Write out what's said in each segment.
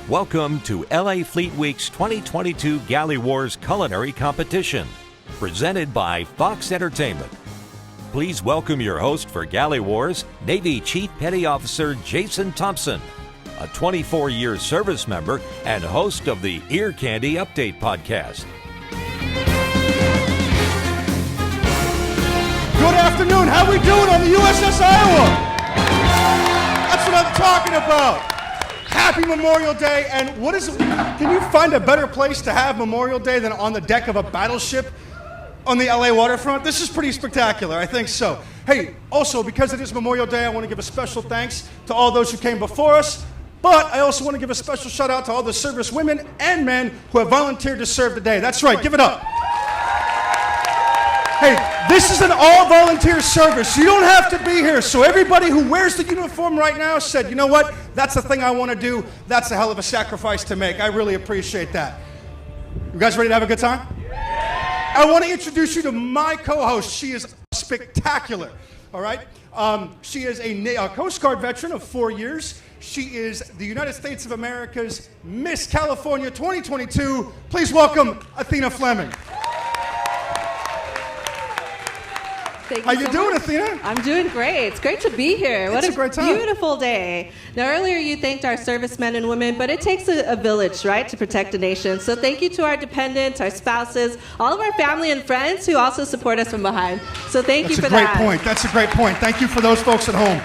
Welcome to LA Fleet Week's 2022 Galley Wars Culinary Competition, presented by Fox Entertainment. Please welcome your host for Galley Wars, Navy Chief Petty Officer Jason Thompson, a 24-year service member and host of the Ear Candy Update podcast. Good afternoon. How we doing on the USS Iowa? That's what I'm talking about. Happy Memorial Day, and what is it? Can you find a better place to have Memorial Day than on the deck of a battleship on the LA waterfront? This is pretty spectacular, I think so. Hey, also, because it is Memorial Day, I want to give a special thanks to all those who came before us, but I also want to give a special shout out to all the service women and men who have volunteered to serve today. That's right, give it up. Hey, this is an all-volunteer service. You don't have to be here. So everybody who wears the uniform right now said, you know what? That's the thing I want to do. That's a hell of a sacrifice to make. I really appreciate that. You guys ready to have a good time? Yeah. I want to introduce you to my co-host. She is spectacular, all right? She is a Coast Guard veteran of 4 years. She is the United States of America's Miss California 2022. Please welcome Athena Fleming. How you doing, Athena? I'm doing great. It's great to be here. What a great time. Beautiful day. Now, earlier you thanked our servicemen and women, but it takes a village, right, to protect a nation. So thank you to our dependents, our spouses, all of our family and friends who also support us from behind. So thank you for that. That's a great point. Thank you for those folks at home.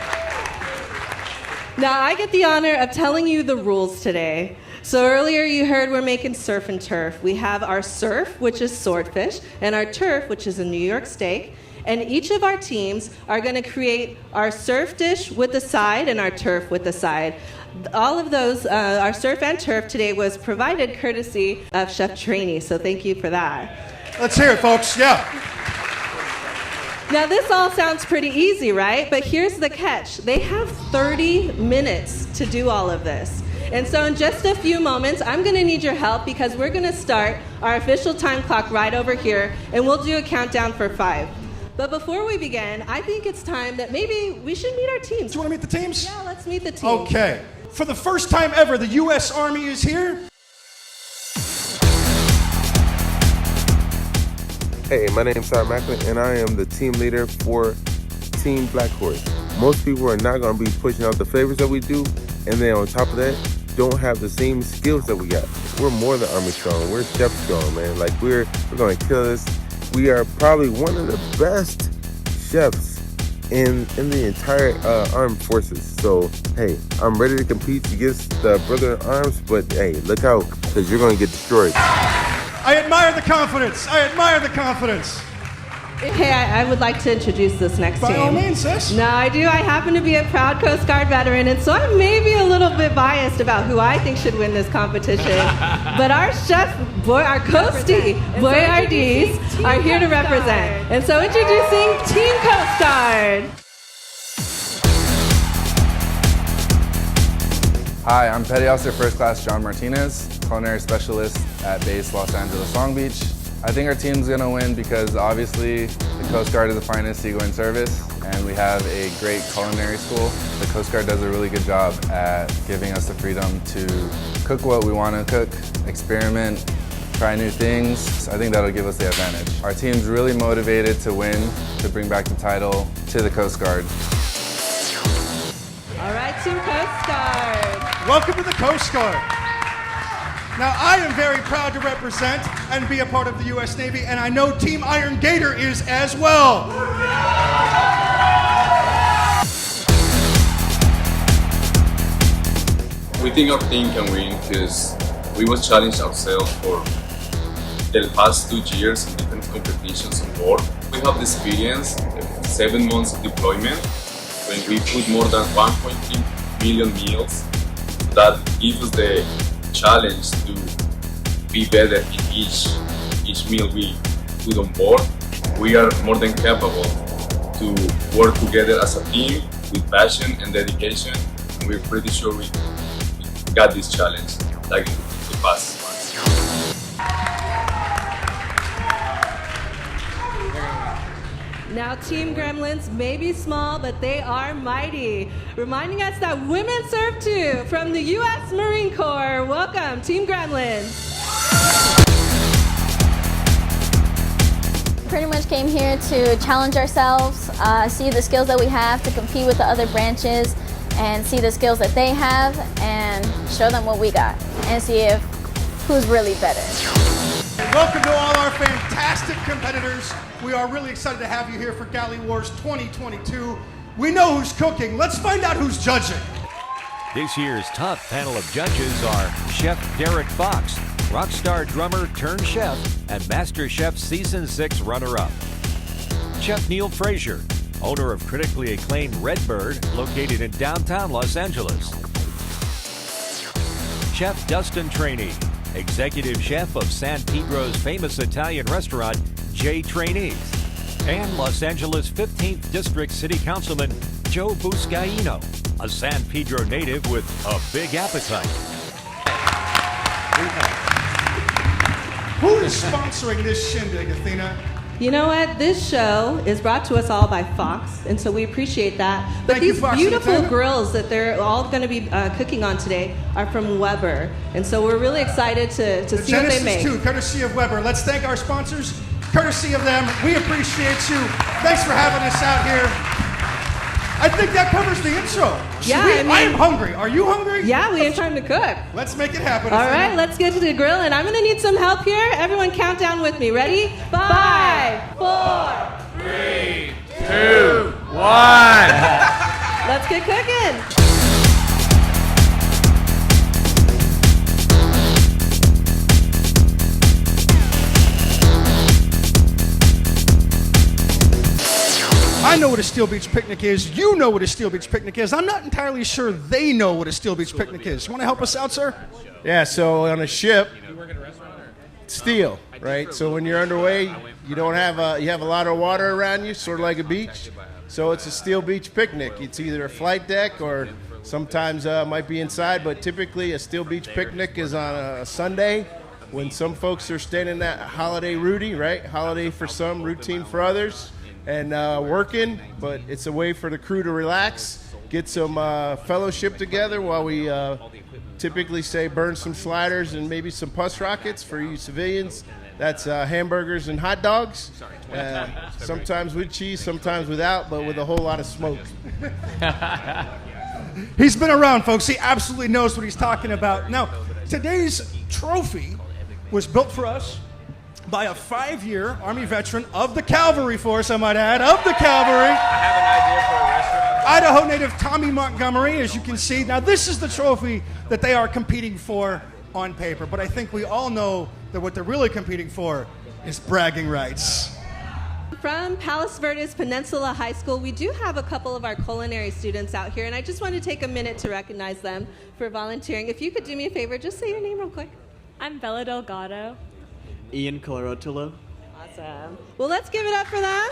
Now, I get the honor of telling you the rules today. So earlier you heard we're making surf and turf. We have our surf, which is swordfish, and our turf, which is a New York steak. And each of our teams are going to create our surf dish with the side and our turf with the side. All of those, our surf and turf today was provided courtesy of Chef Trainee, so thank you for that. Let's hear it, folks. Yeah. Now, this all sounds pretty easy, right? But here's the catch. They have 30 minutes to do all of this. And so in just a few moments, I'm going to need your help because we're going to start our official time clock right over here, and we'll do a countdown for 5. But before we begin, I think it's time that maybe we should meet our teams. Do you want to meet the teams? Yeah, let's meet the teams. Okay. For the first time ever, the U.S. Army is here. Hey, my name is Sarah Macklin, and I am the team leader for Team Black Horse. Most people are not going to be pushing out the flavors that we do, and then on top of that, don't have the same skills that we got. We're more than Army strong. We're chef strong, man. Like, we're going to kill this. We are probably one of the best chefs in the entire armed forces. So, hey, I'm ready to compete against the brother in arms, but hey, look out, because you're going to get destroyed. I admire the confidence. Hey, I would like to introduce this next team. By all means, sis. No, I do. I happen to be a proud Coast Guard veteran, and so I may be a little bit biased about who I think should win this competition. But our chef, our Coastie, Boyardees, are here to represent. And so introducing Team Coast Guard. Hi, I'm Petty Officer First Class John Martinez, culinary specialist at Base Los Angeles Long Beach. I think our team's going to win because obviously the Coast Guard is the finest seagoing service and we have a great culinary school. The Coast Guard does a really good job at giving us the freedom to cook what we want to cook, experiment, try new things. I think that'll give us the advantage. Our team's really motivated to win, to bring back the title to the Coast Guard. All right, Team Coast Guard. Welcome to the Coast Guard. Now, I am very proud to represent and be a part of the U.S. Navy, and I know Team Iron Gator is as well. We think our team can win because we was challenged ourselves for the past 2 years in different competitions on board. We have the experience of 7 months of deployment when we put more than 1.3 million meals. That gives us the challenge to be better in each meal we put on board. We are more than capable to work together as a team with passion and dedication. And we're pretty sure we got this challenge like the past months. Now, Team Gremlins may be small, but they are mighty. Reminding us that women serve too. From the U.S. Marine Corps, welcome, Team Gremlins. Pretty much came here to challenge ourselves, see the skills that we have to compete with the other branches, and see the skills that they have, and show them what we got, and see if who's really better. Welcome to all our fantastic competitors. We are really excited to have you here for Galley Wars 2022. We know who's cooking. Let's find out who's judging. This year's top panel of judges are Chef Derek Fox, rockstar drummer turned chef, and Master Chef Season 6 runner-up. Chef Neil Frazier, owner of critically acclaimed Redbird, located in downtown Los Angeles. Chef Dustin Trainee, executive chef of San Pedro's famous Italian restaurant, J. Trainees. And Los Angeles 15th District City Councilman Joe Buscaino, a San Pedro native with a big appetite. Who is sponsoring this shindig, Athena? You know what? This show is brought to us all by Fox, and so we appreciate that. But Thank you, these Fox beautiful Entertainment. grills that they're all going to be cooking on today are from Weber, and so we're really excited to The see what they Genesis make. 2, courtesy of Weber. Let's thank our sponsors. Courtesy of them, we appreciate you. Thanks for having us out here. I think that covers the intro. Yeah, I am hungry. Are you hungry? Yeah, we have time to cook. Let's make it happen. All Athena. right, let's get to the grill, and I'm going to need some help here. Everyone count down with me. Ready? 5, 4, 3, 2, 1. let's get cooking. I know what a Steel Beach picnic is. You know what a Steel Beach picnic is. I'm not entirely sure they know what a Steel Beach picnic is. You want to help us out, sir? Yeah, so on a ship, steel, right? So when you're underway, you don't have you have a lot of water around you, sort of like a beach. So it's a Steel Beach picnic. It's either a flight deck or sometimes might be inside, but typically a Steel Beach picnic is on a Sunday when some folks are staying in that holiday routine, right? Holiday for some, routine for others. And working, but it's a way for the crew to relax, get some fellowship together while we typically say burn some sliders and maybe some puss rockets for you civilians. That's hamburgers and hot dogs, sometimes with cheese, sometimes without, but with a whole lot of smoke. He's been around, folks. He absolutely knows what he's talking about. Now, today's trophy was built for us by a 5-year Army veteran of the Cavalry Force, I might add, of the Cavalry. I have an idea for a restaurant. Idaho native Tommy Montgomery, as you can see. Now, this is the trophy that they are competing for on paper, but I think we all know that what they're really competing for is bragging rights. From Palos Verdes Peninsula High School, we do have a couple of our culinary students out here, and I just want to take a minute to recognize them for volunteering. If you could do me a favor, just say your name real quick. I'm Bella Delgado. Ian Colarotillo. Awesome. Well, let's give it up for them.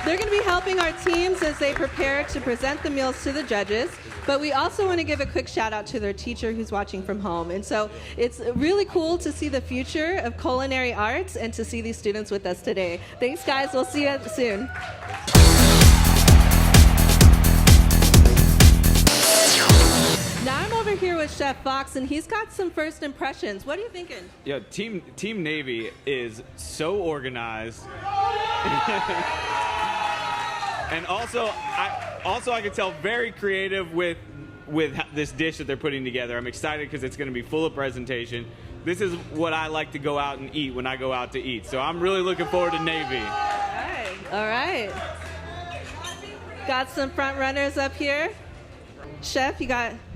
They're going to be helping our teams as they prepare to present the meals to the judges, but we also want to give a quick shout out to their teacher who's watching from home. And so it's really cool to see the future of culinary arts and to see these students with us today. Thanks, guys. We'll see you soon. Now I'm over here with Chef Fox, and he's got some first impressions. What are you thinking? Yeah, Team Navy is so organized. And also I can tell very creative with this dish that they're putting together. I'm excited because it's going to be full of presentation. This is what I like to go out and eat when I go out to eat. So I'm really looking forward to Navy. All right. Got some front runners up here. Chef,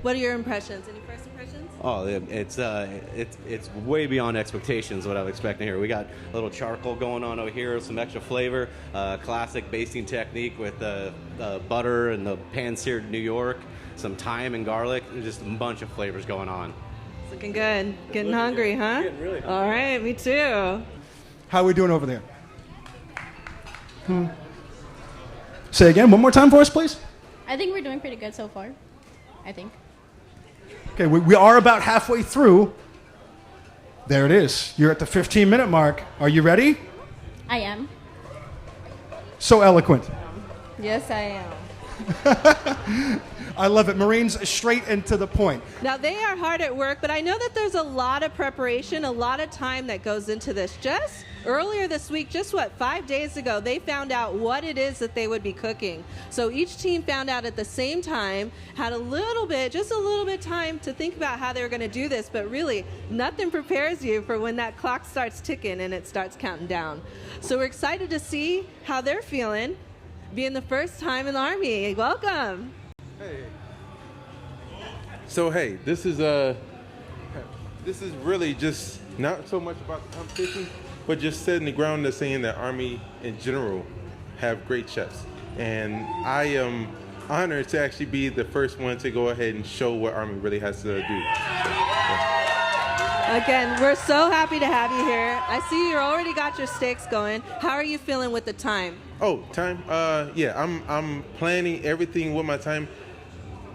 what are your impressions? Any first impressions? Oh, it's way beyond expectations what I was expecting here. We got a little charcoal going on over here, some extra flavor, classic basting technique with the butter and the pan-seared New York, some thyme and garlic, just a bunch of flavors going on. It's looking good. Getting hungry, huh? Getting really hungry. All right, me too. How are we doing over there? Say again, one more time for us, please. I think we're doing pretty good so far. I think. Okay, we are about halfway through. There it is. You're at the 15-minute mark. Are you ready? I am. So eloquent. Yes, I am. I love it. Marines, straight and to the point. Now, they are hard at work, but I know that there's a lot of preparation, a lot of time that goes into this. Just earlier this week, 5 days ago, they found out what it is that they would be cooking. So each team found out at the same time, had just a little bit time to think about how they were going to do this, but really, nothing prepares you for when that clock starts ticking and it starts counting down. So we're excited to see how they're feeling, being the first time in the Army. Welcome. Hey. So hey, this is really just not so much about the competition, but just setting the ground to saying that Army in general have great chefs. And I am honored to actually be the first one to go ahead and show what Army really has to do. Again, we're so happy to have you here. I see you already got your steaks going. How are you feeling with the time? Oh, time? Yeah, I'm planning everything with my time.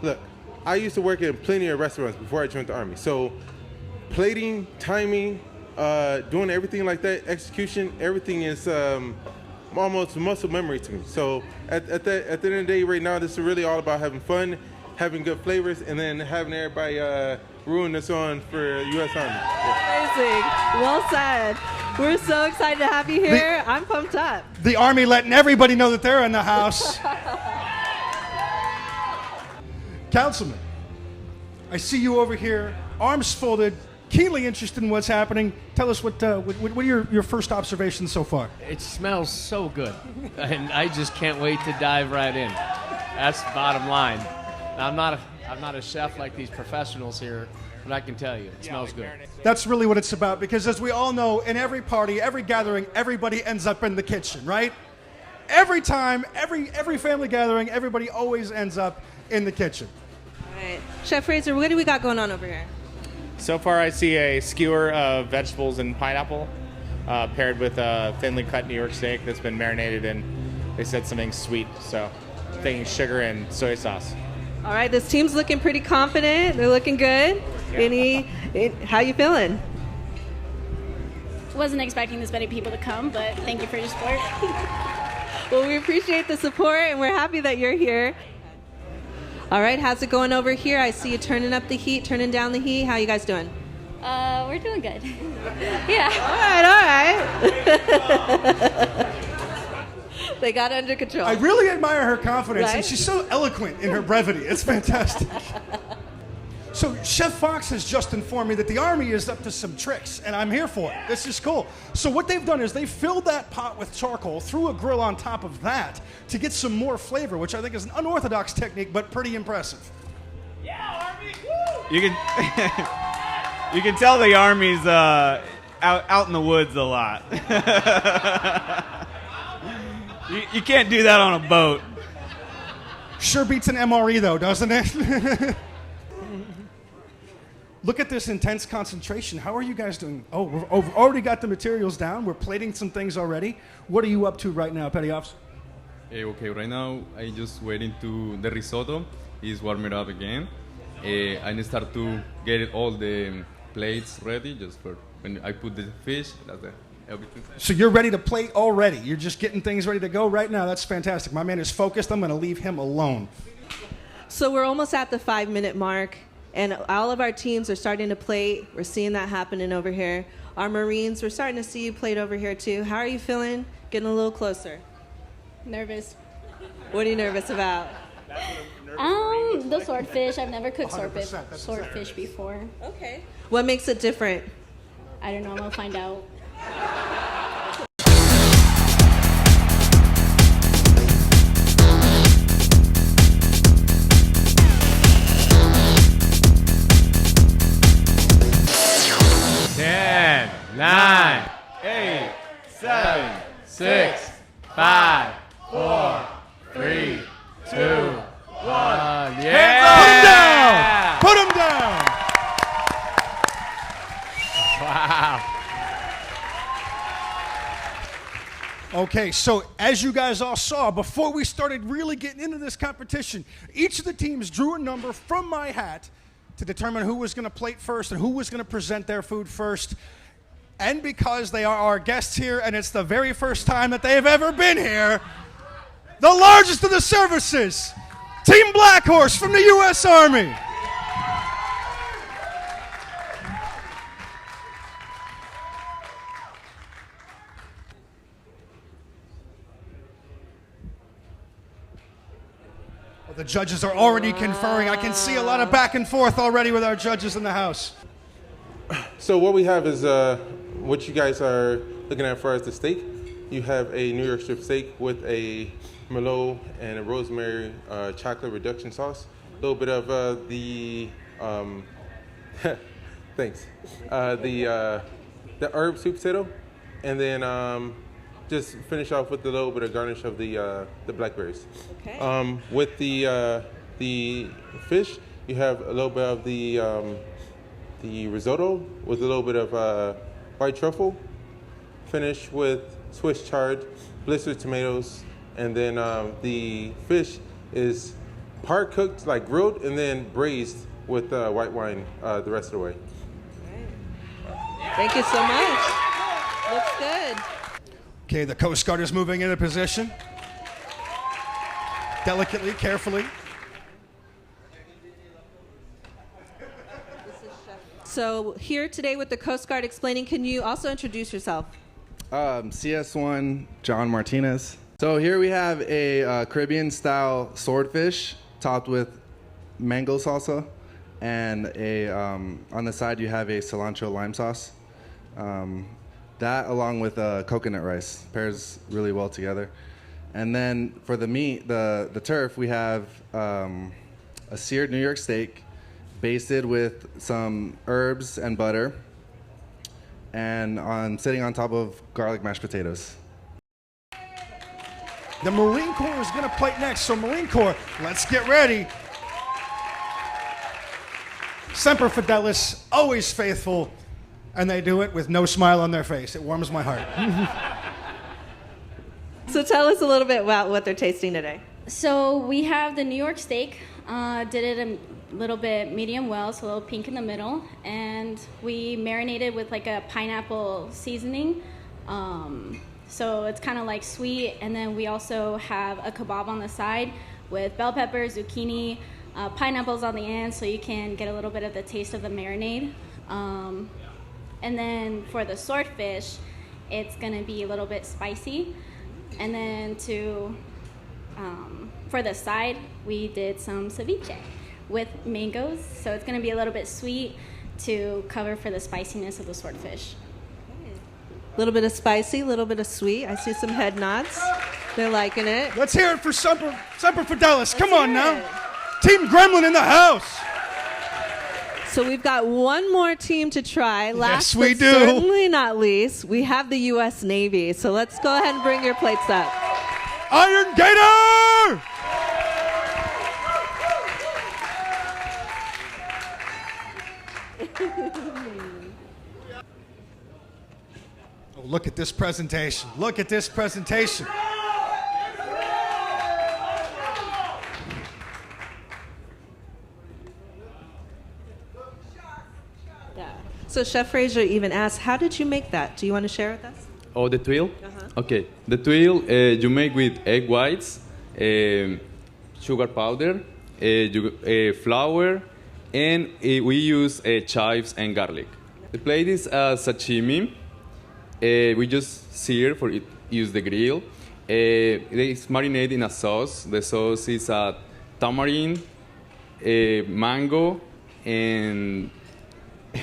Look, I used to work in plenty of restaurants before I joined the Army. So plating, timing, doing everything like that, execution, everything is almost muscle memory to me. So at the end of the day right now, this is really all about having fun, having good flavors, and then having everybody ruin this on for U.S. Army. Yeah. Amazing. Well said. We're so excited to have you here. I'm pumped up. The Army letting everybody know that they're in the house. Councilman, I see you over here, arms folded, keenly interested in what's happening. Tell us what are your first observations so far? It smells so good, and I just can't wait to dive right in. That's the bottom line. Now, I'm not a chef like these professionals here, but I can tell you, it smells good. That's really what it's about, because as we all know, in every party, every gathering, everybody ends up in the kitchen, right? Every time, every family gathering, everybody always ends up in the kitchen. All right. Chef Fraser, what do we got going on over here? So far, I see a skewer of vegetables and pineapple paired with a thinly cut New York steak that's been marinated in, they said, something sweet. So I'm thinking sugar and soy sauce. All right, this team's looking pretty confident. They're looking good. Yeah. How you feeling? Wasn't expecting this many people to come, but thank you for your support. Well, we appreciate the support, and we're happy that you're here. All right, how's it going over here? I see you turning up the heat, turning down the heat. How you guys doing? We're doing good. Yeah. All right. They got it under control. I really admire her confidence, Right? and she's so eloquent in her brevity. It's fantastic. So Chef Fox has just informed me that the Army is up to some tricks, and I'm here for it. This is cool. So what they've done is they filled that pot with charcoal, threw a grill on top of that to get some more flavor, which I think is an unorthodox technique, but pretty impressive. Yeah, Army! Woo! You can tell the Army's out in the woods a lot. You can't do that on a boat. Sure beats an MRE though, doesn't it? Look at this intense concentration. How are you guys doing? Oh, we've already got the materials down. We're plating some things already. What are you up to right now, Petty Officer? Okay, right now I just waiting to the risotto is warming up again. I need start to get all the plates ready just for when I put the fish. That's it. Everything. So you're ready to plate already. You're just getting things ready to go right now. That's fantastic. My man is focused. I'm going to leave him alone. So we're almost at the 5-minute mark, and all of our teams are starting to plate. We're seeing that happening over here. Our Marines, we're starting to see you plate over here too. How are you feeling? Getting a little closer. Nervous. What are you nervous about? The swordfish. I've never cooked swordfish before. Okay. What makes it different? I don't know. I'm gonna find out. 10, 9, 8, 7, 6, 5, 4, 3, 2, 1. Yeah! Put him down! Wow. Okay, so as you guys all saw, before we started really getting into this competition, each of the teams drew a number from my hat to determine who was going to plate first and who was going to present their food first. And because they are our guests here and it's the very first time that they've ever been here, the largest of the services, Team Black Horse from the U.S. Army. Well, the judges are already conferring. I can see a lot of back and forth already with our judges in the house. So what we have is what you guys are looking at as far as the steak. You have a New York strip steak with a Merlot and a rosemary chocolate reduction sauce. A little bit of thanks. The herb sweet potato, and then just finish off with a little bit of garnish of the blackberries. Okay. With the fish, you have a little bit of the risotto with a little bit of white truffle. Finish with Swiss chard, blistered tomatoes, and then the fish is part cooked, like grilled, and then braised with white wine the rest of the way. Thank you so much. Looks good. Okay, the Coast Guard is moving into position. Delicately, carefully. So here today with the Coast Guard explaining, can you also introduce yourself? CS1 John Martinez. So here we have a Caribbean-style swordfish topped with mango salsa, and on the side you have a cilantro lime sauce. That along with coconut rice pairs really well together. And then for the meat, the turf, we have a seared New York steak basted with some herbs and butter, and sitting on top of garlic mashed potatoes. The Marine Corps is going to plate next, so Marine Corps, let's get ready. Semper Fidelis, always faithful, and they do it with no smile on their face. It warms my heart. So tell us a little bit about what they're tasting today. So we have the New York steak. Did it a little bit medium well, so a little pink in the middle, and we marinated with like a pineapple seasoning. So it's kind of like sweet, and then we also have a kebab on the side with bell pepper, zucchini, pineapples on the end, so you can get a little bit of the taste of the marinade. And then for the swordfish, it's gonna be a little bit spicy. And then for the side, we did some ceviche with mangoes, so it's gonna be a little bit sweet to cover for the spiciness of the swordfish. A little bit of spicy, a little bit of sweet. I see some head nods. They're liking it. Let's hear it for Semper Fidelis. Come on now. Team Gremlin in the house. So we've got one more team to try. Last Yes, we but do. certainly not least, we have the U.S. Navy. So let's go ahead and bring your plates up. Iron Gator! Oh, look at this presentation. Look at this presentation. Yeah. So Chef Fraser even asked, how did you make that? Do you want to share with us? Oh, the tuile? Okay. The tuile you make with egg whites, sugar powder, flour, and we use chives and garlic. The plate is sashimi. We just sear for it, use the grill. It's marinated in a sauce. The sauce is tamarind, mango, and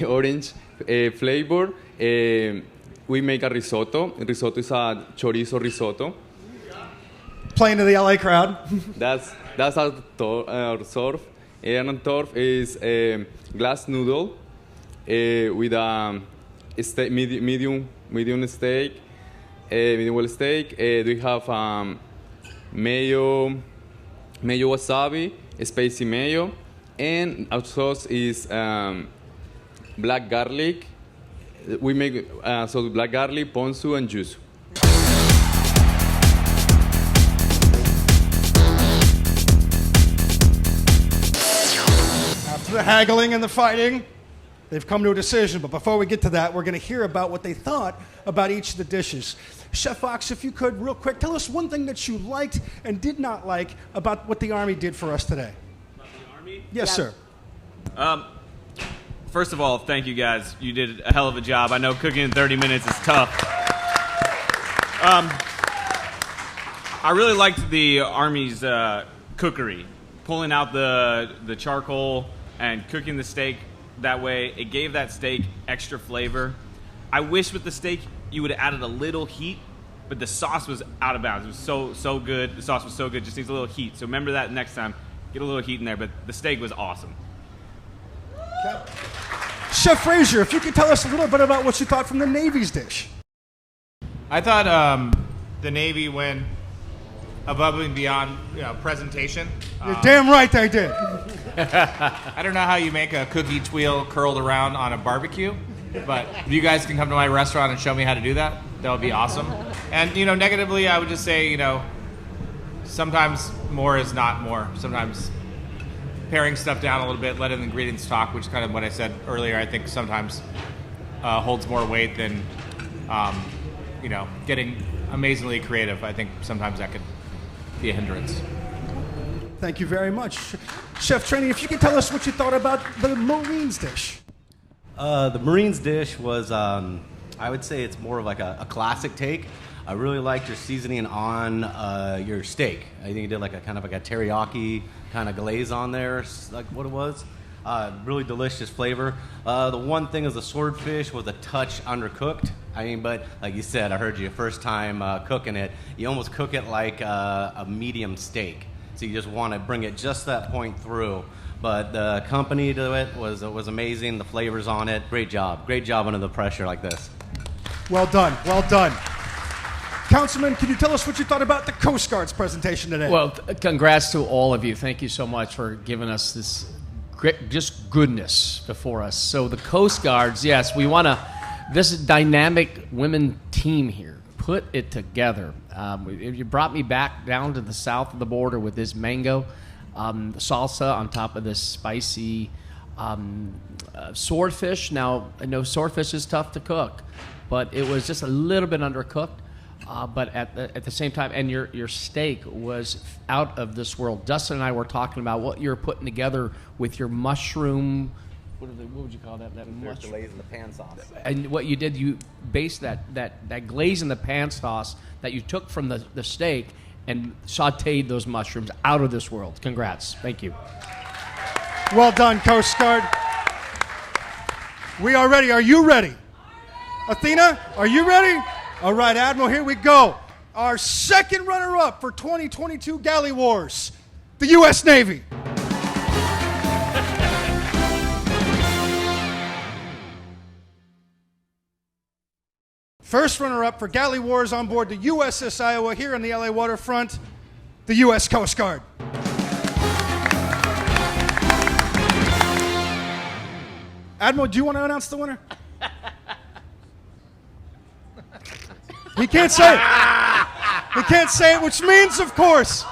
orange flavor. We make a risotto. Risotto is a chorizo risotto. Playing to the LA crowd. That's our surf. And on top is a glass noodle with a medium steak, medium well steak. We have mayo wasabi, spicy mayo, and our sauce is black garlic. We make sauce black garlic, ponzu, and yuzu. After the haggling and the fighting, they've come to a decision. But before we get to that, we're going to hear about what they thought about each of the dishes. Chef Fox, if you could, real quick, tell us one thing that you liked and did not like about what the Army did for us today. About the Army? Yes, sir. First of all, thank you guys. You did a hell of a job. I know cooking in 30 minutes is tough. I really liked the Army's cookery. Pulling out the charcoal and cooking the steak that way, it gave that steak extra flavor. I wish with the steak you would have added a little heat, but the sauce was out of bounds. It was so good. The sauce was so good, just needs a little heat. So remember that next time. Get a little heat in there, but the steak was awesome. Okay. Chef Frazier, if you could tell us a little bit about what you thought from the Navy's dish. I thought the Navy went above and beyond presentation. You're damn right they did. I don't know how you make a cookie tweel curled around on a barbecue, but if you guys can come to my restaurant and show me how to do that, that would be awesome. And, negatively, I would just say, sometimes more is not more. Sometimes paring stuff down a little bit, letting the ingredients talk, which is kind of what I said earlier, I think sometimes holds more weight than, getting amazingly creative. I think sometimes that could be a hindrance. Thank you very much. Chef Trainee, if you could tell us what you thought about the Marines dish. The Marines dish was, I would say it's more of like a classic take. I really liked your seasoning on your steak. I think you did like a kind of like a teriyaki kind of glaze on there, like what it was. Really delicious flavor. The one thing is the swordfish was a touch undercooked. But like you said, I heard you first time cooking it. You almost cook it like a medium steak. So you just want to bring it just that point through. But the company to it was amazing. The flavors on it, great job under the pressure like this. Well done, well done. Councilman, can you tell us what you thought about the Coast Guard's presentation today? Well, congrats to all of you. Thank you so much for giving us this great, just goodness before us. So the Coast Guards, yes, we want to, this dynamic women team here, put it together. You brought me back down to the south of the border with this mango salsa on top of this spicy swordfish. Now, I know swordfish is tough to cook, but it was just a little bit undercooked. But at the same time, and your steak was out of this world. Dustin and I were talking about what you're putting together with your mushroom. What would you call that? That mushroom glaze in the pan sauce. And what you did, you based that glaze in the pan sauce that you took from the steak and sautéed those mushrooms out of this world. Congrats. Thank you. Well done, Coast Guard. We are ready. Are you ready? Athena, are you ready? All right, Admiral, here we go. Our second runner-up for 2022 Galley Wars, the U.S. Navy. First runner-up for Galley Wars on board the USS Iowa here on the LA waterfront, the U.S. Coast Guard. Admiral, do you want to announce the winner? He can't say it. He can't say it, which means, of course.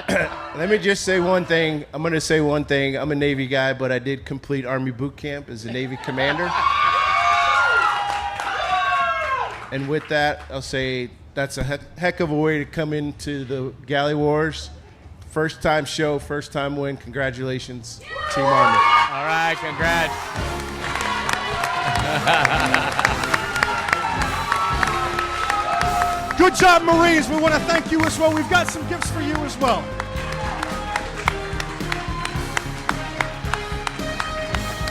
Let me just say one thing. I'm going to say one thing. I'm a Navy guy, but I did complete Army boot camp as a Navy commander. And with that, I'll say that's a heck of a way to come into the Galley Wars. First time show, first time win. Congratulations, Team Army. All right, congrats. Good job, Marines. We want to thank you as well. We've got some gifts for you as well.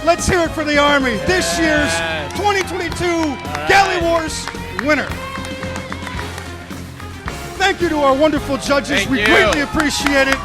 Let's hear it for the Army. This year's 2022 Galley Wars winner. Thank you to our wonderful judges. We greatly appreciate it.